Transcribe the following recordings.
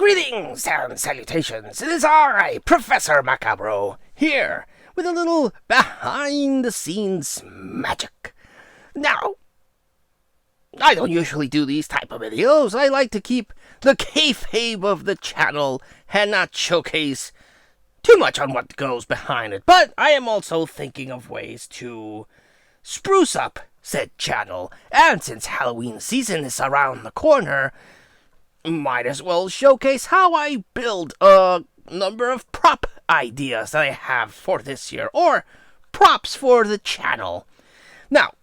Greetings and salutations. It is I, Professor Macabro, here with a little behind-the-scenes magic. Now, I don't usually do these type of videos. I like to keep the kayfabe of the channel and not showcase too much on what goes behind it. But I am also thinking of ways to spruce up said channel. And since Halloween season is around the corner, might as well showcase how I build a number of prop ideas that I have for this year, or props for the channel. Now,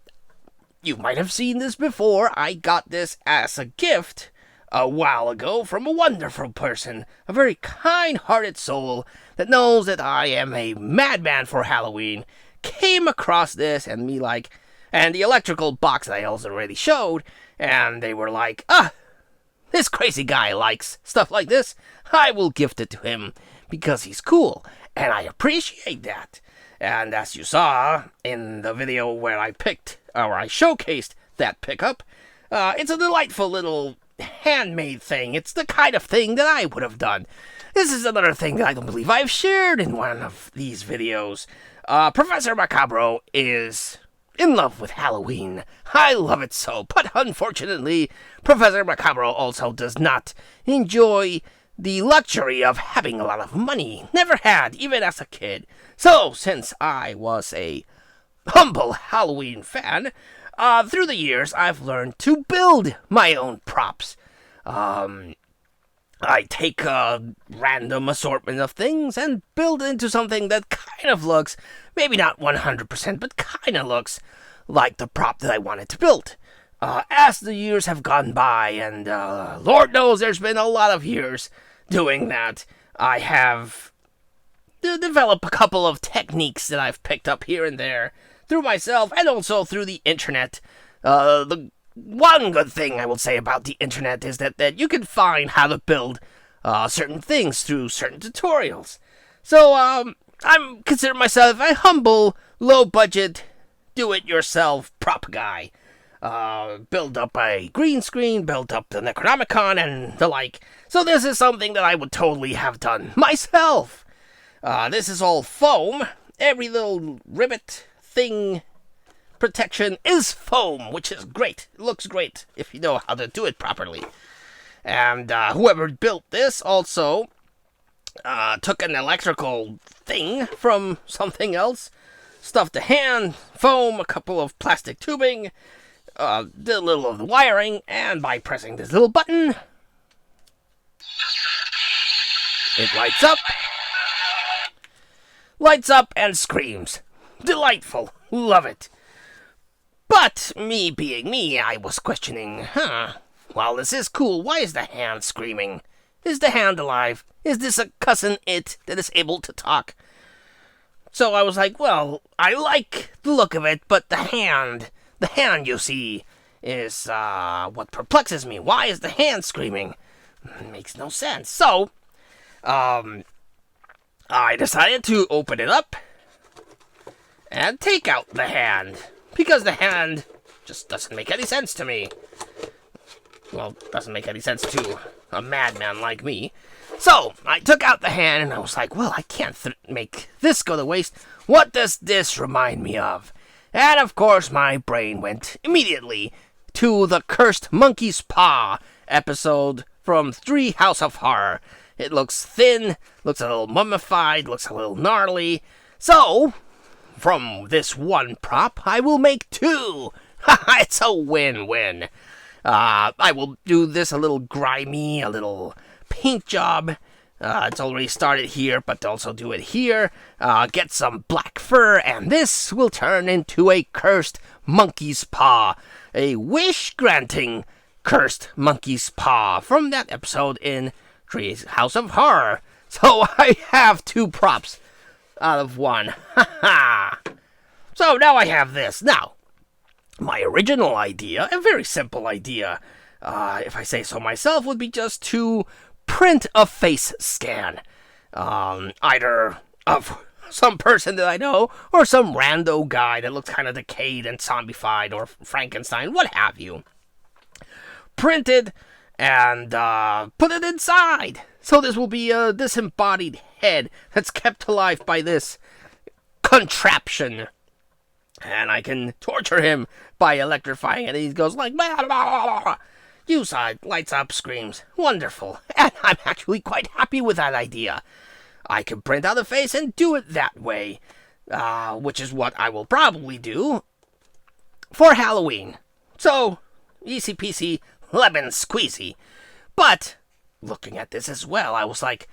you might have seen this before. I got this as a gift a while ago from a wonderful person, a very kind-hearted soul that knows that I am a madman for Halloween. Came across this and and the electrical box that I also already showed, and they were like, this crazy guy likes stuff like this. I will gift it to him because he's cool, and I appreciate that. And as you saw in the video where I showcased that pickup, it's a delightful little handmade thing. It's the kind of thing that I would have done. This is another thing that I don't believe I've shared in one of these videos. Professor Macabro is in love with Halloween. I love it so, but unfortunately, Professor Macabro also does not enjoy the luxury of having a lot of money. Never had, even as a kid. So, since I was a humble Halloween fan, through the years, I've learned to build my own props. I take a random assortment of things and build it into something that kind of looks, maybe not 100%, but kind of looks like the prop that I wanted to build. As the years have gone by, and Lord knows there's been a lot of years doing that, I have developed a couple of techniques that I've picked up here and there through myself and also through the internet. The one good thing I will say about the internet is that you can find how to build certain things through certain tutorials. So, I'm considering myself a humble, low-budget, do-it-yourself prop guy. Build up a green screen, build up the Necronomicon, and the like. So this is something that I would totally have done myself. This is all foam. Every little rivet thing protection is foam, which is great. It looks great if you know how to do it properly. And whoever built this also took an electrical thing from something else, stuffed a hand, foam, a couple of plastic tubing, did a little of the wiring, and by pressing this little button, it lights up and screams. Delightful. Love it. But, me being me, I was questioning, well, this is cool. Why is the hand screaming? Is the hand alive? Is this a cousin it that is able to talk? So I was like, well, I like the look of it, but the hand, you see, is what perplexes me. Why is the hand screaming? It makes no sense. So, I decided to open it up and take out the hand, because the hand just doesn't make any sense to me. Well, doesn't make any sense to a madman like me. So, I took out the hand, and I was like, well, I can't make this go to waste. What does this remind me of? And, of course, my brain went immediately to the Cursed Monkey's Paw episode from 3 House of Horror. It looks thin, looks a little mummified, looks a little gnarly. So, from this one prop, I will make 2. It's a win-win. I will do this a little grimy, a little paint job. It's already started here, but also do it here. Get some black fur, and this will turn into a Cursed Monkey's Paw. A wish-granting Cursed Monkey's Paw from that episode in 3 House of Horror. So I have 2 props out of 1. So now I have this. Now, my original idea, a very simple idea, if I say so myself, would be just to print a face scan. Either of some person that I know, or some rando guy that looks kind of decayed and zombified, or Frankenstein, what have you. Print it, and put it inside So this will be a disembodied head that's kept alive by this contraption. And I can torture him by electrifying it. And he goes like, blah, blah, blah, blah. You saw it, lights up, screams. Wonderful. And I'm actually quite happy with that idea. I can print out a face and do it that way. Which is what I will probably do for Halloween. So, easy peasy, lemon squeezy. But, looking at this as well, I was like,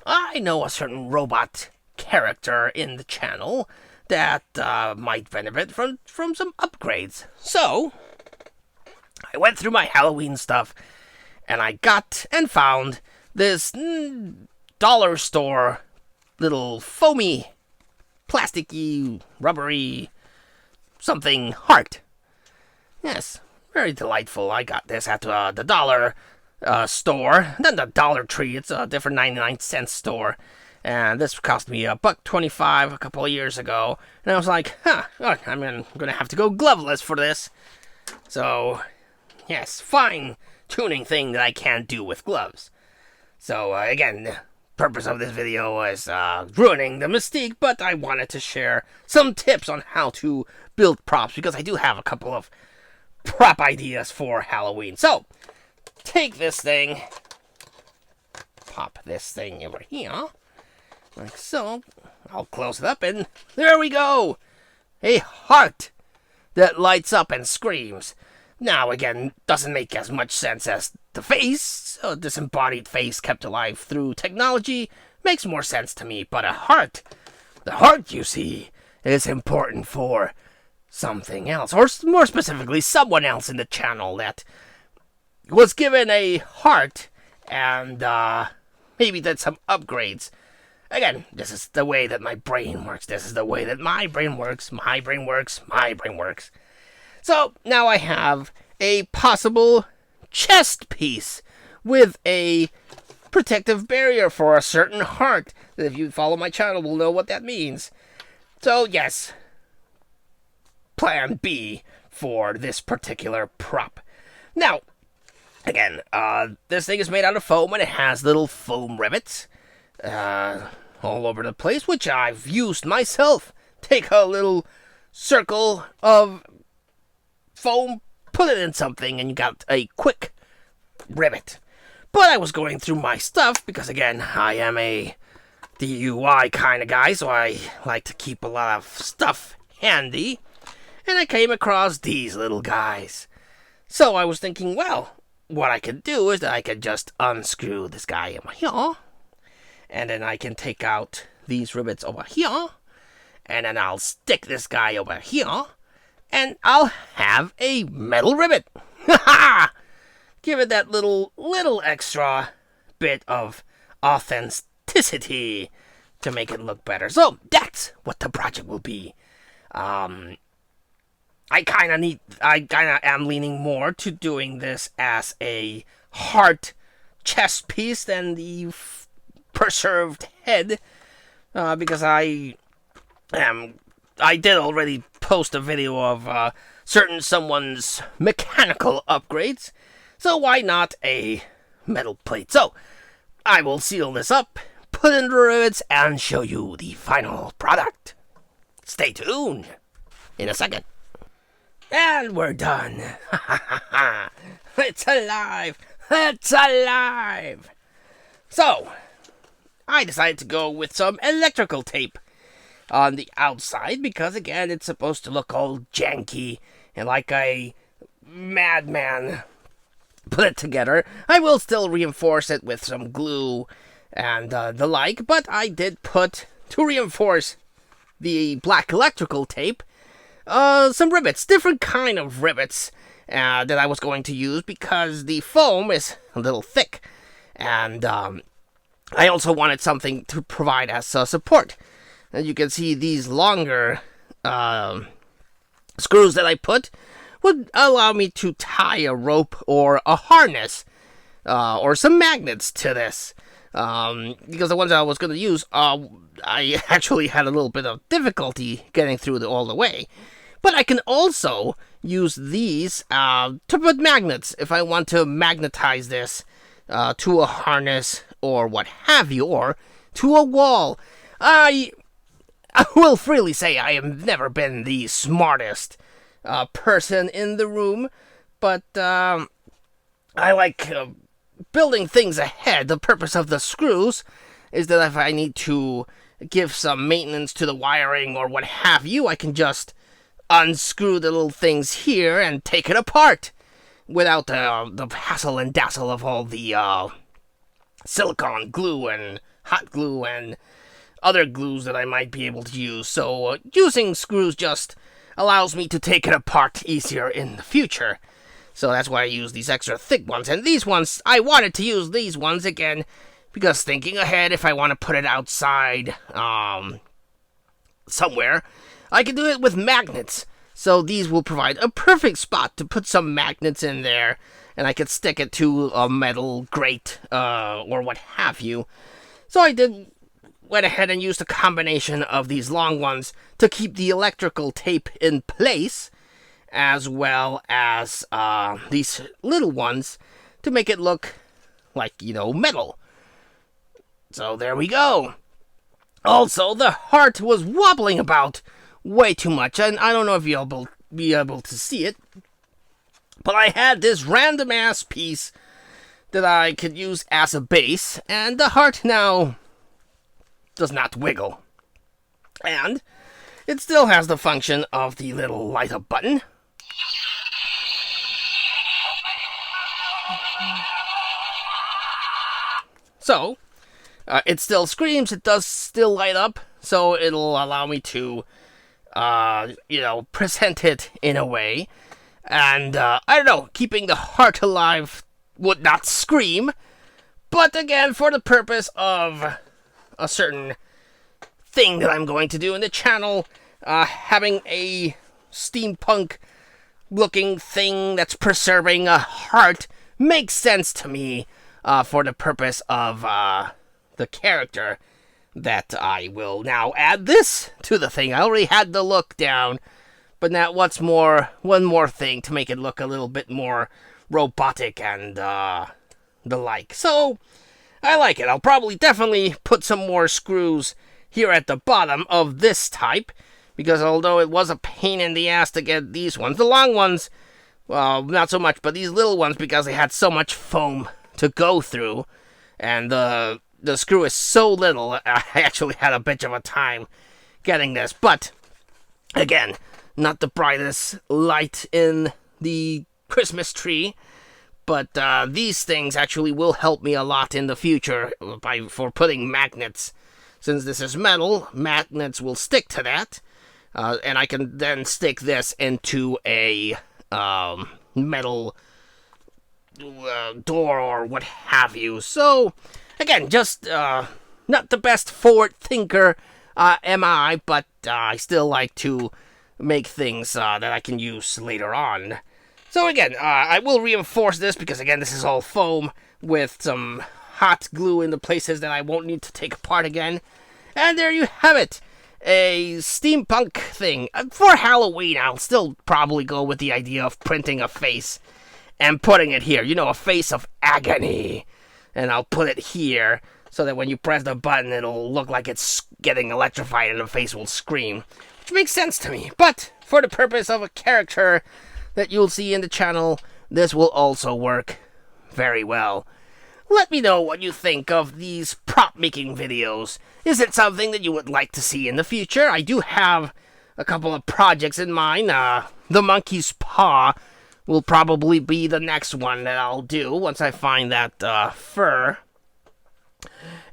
I know a certain robot character in the channel that might benefit from some upgrades. So, I went through my Halloween stuff, and I got and found this dollar store little foamy, plasticky, rubbery something heart. Yes, very delightful. I got this at the dollar store, then the Dollar Tree. It's a different 99-cent store. And this cost me $1.25 a couple of years ago. And I was like, I'm gonna have to go gloveless for this. So, yes, fine tuning thing that I can't do with gloves. So, again, the purpose of this video was ruining the mystique, but I wanted to share some tips on how to build props, because I do have a couple of prop ideas for Halloween. So, take this thing, pop this thing over here, like so. I'll close it up, and there we go! A heart that lights up and screams. Now, again, doesn't make as much sense as the face. A disembodied face kept alive through technology makes more sense to me, but a heart, the heart, you see, is important for something else, or more specifically, someone else in the channel that was given a heart and maybe did some upgrades. Again, this is the way that my brain works. This is the way that my brain works. My brain works. My brain works. So, now I have a possible chest piece with a protective barrier for a certain heart. If you follow my channel, will know what that means. So, yes, plan B for this particular prop. Now, again, this thing is made out of foam, and it has little foam rivets all over the place, which I've used myself. Take a little circle of foam, put it in something, and you got a quick rivet. But I was going through my stuff, because again, I am a DIY kind of guy, so I like to keep a lot of stuff handy, and I came across these little guys. So I was thinking, well, what I could do is that I could just unscrew this guy over here, and then I can take out these rivets over here, and then I'll stick this guy over here, and I'll have a metal rivet. Ha ha! Give it that little extra bit of authenticity to make it look better. So that's what the project will be. I kind of am leaning more to doing this as a heart chest piece than the preserved head, because I did already post a video of certain someone's mechanical upgrades, so why not a metal plate? So I will seal this up, put in the rivets, and show you the final product. Stay tuned in a second. And we're done. It's alive! It's alive! So, I decided to go with some electrical tape on the outside, because again, it's supposed to look all janky and like a madman put it together. I will still reinforce it with some glue and the like, but I did put, to reinforce the black electrical tape, some rivets, different kind of rivets that I was going to use, because the foam is a little thick, and I also wanted something to provide as support. And you can see these longer screws that I put would allow me to tie a rope or a harness or some magnets to this. Because the ones I was going to use, I actually had a little bit of difficulty getting through all the way. But I can also use these to put magnets if I want to magnetize this to a harness or what have you, or to a wall. I will freely say I have never been the smartest person in the room, but I like building things ahead. The purpose of the screws is that if I need to give some maintenance to the wiring or what have you, I can just unscrew the little things here and take it apart without the hassle and dazzle of all the silicone glue and hot glue and other glues that I might be able to use. So using screws just allows me to take it apart easier in the future. So that's why I use these extra thick ones. And these ones, I wanted to use these ones again because thinking ahead, if I want to put it outside somewhere, I can do it with magnets. So these will provide a perfect spot to put some magnets in there, and I could stick it to a metal grate or what have you. So I went ahead and used a combination of these long ones to keep the electrical tape in place, as well as these little ones to make it look like, metal. So there we go. Also, the heart was wobbling about way too much, and I don't know if you'll be able to see it, but I had this random-ass piece that I could use as a base, and the heart now does not wiggle. And it still has the function of the little light-up button. So, it still screams, it does still light up, so it'll allow me to, present it in a way. And, I don't know, keeping the heart alive would not scream, but again, for the purpose of a certain thing that I'm going to do in the channel, having a steampunk-looking thing that's preserving a heart makes sense to me, for the purpose of, the character that I will now add this to the thing. I already had the look down, but now one more thing to make it look a little bit more robotic and the like. So I like it. I'll definitely put some more screws here at the bottom of this type, because although it was a pain in the ass to get these ones, the long ones, well, not so much, but these little ones, because they had so much foam to go through, and the screw is so little, I actually had a bit of a time getting this. But again, not the brightest light in the Christmas tree, but these things actually will help me a lot in the future for putting magnets. Since this is metal, magnets will stick to that, and I can then stick this into a metal door or what have you. So again, just not the best forward thinker am I, but I still like to make things that I can use later on. So again, I will reinforce this because again, this is all foam with some hot glue in the places that I won't need to take apart again. And there you have it, a steampunk thing. For Halloween, I'll still probably go with the idea of printing a face and putting it here. A face of agony. And I'll put it here so that when you press the button, it'll look like it's getting electrified and the face will scream. Which makes sense to me. But for the purpose of a character that you'll see in the channel, this will also work very well. Let me know what you think of these prop-making videos. Is it something that you would like to see in the future? I do have a couple of projects in mind. The monkey's paw will probably be the next one that I'll do once I find that fur.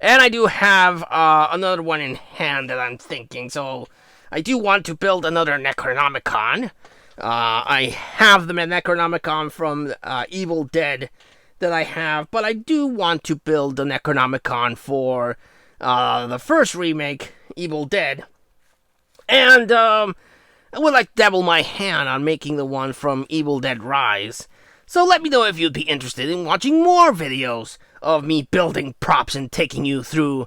And I do have another one in hand that I'm thinking. So I do want to build another Necronomicon. I have the Necronomicon from Evil Dead that I have, but I do want to build the Necronomicon for the first remake, Evil Dead. And I would like to dabble my hand on making the one from Evil Dead Rise. So let me know if you'd be interested in watching more videos of me building props and taking you through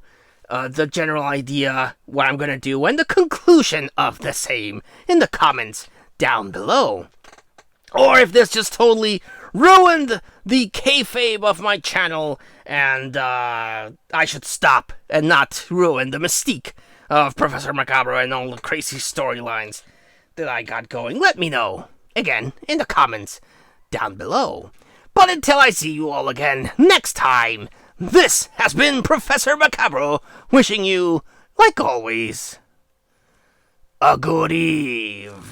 the general idea, what I'm going to do, and the conclusion of the same in the comments down below. Or if this just totally ruined the kayfabe of my channel, and I should stop and not ruin the mystique of Professor Macabro and all the crazy storylines that I got going, let me know, again, in the comments down below. But until I see you all again next time, this has been Professor Macabro, wishing you, like always, a good evening.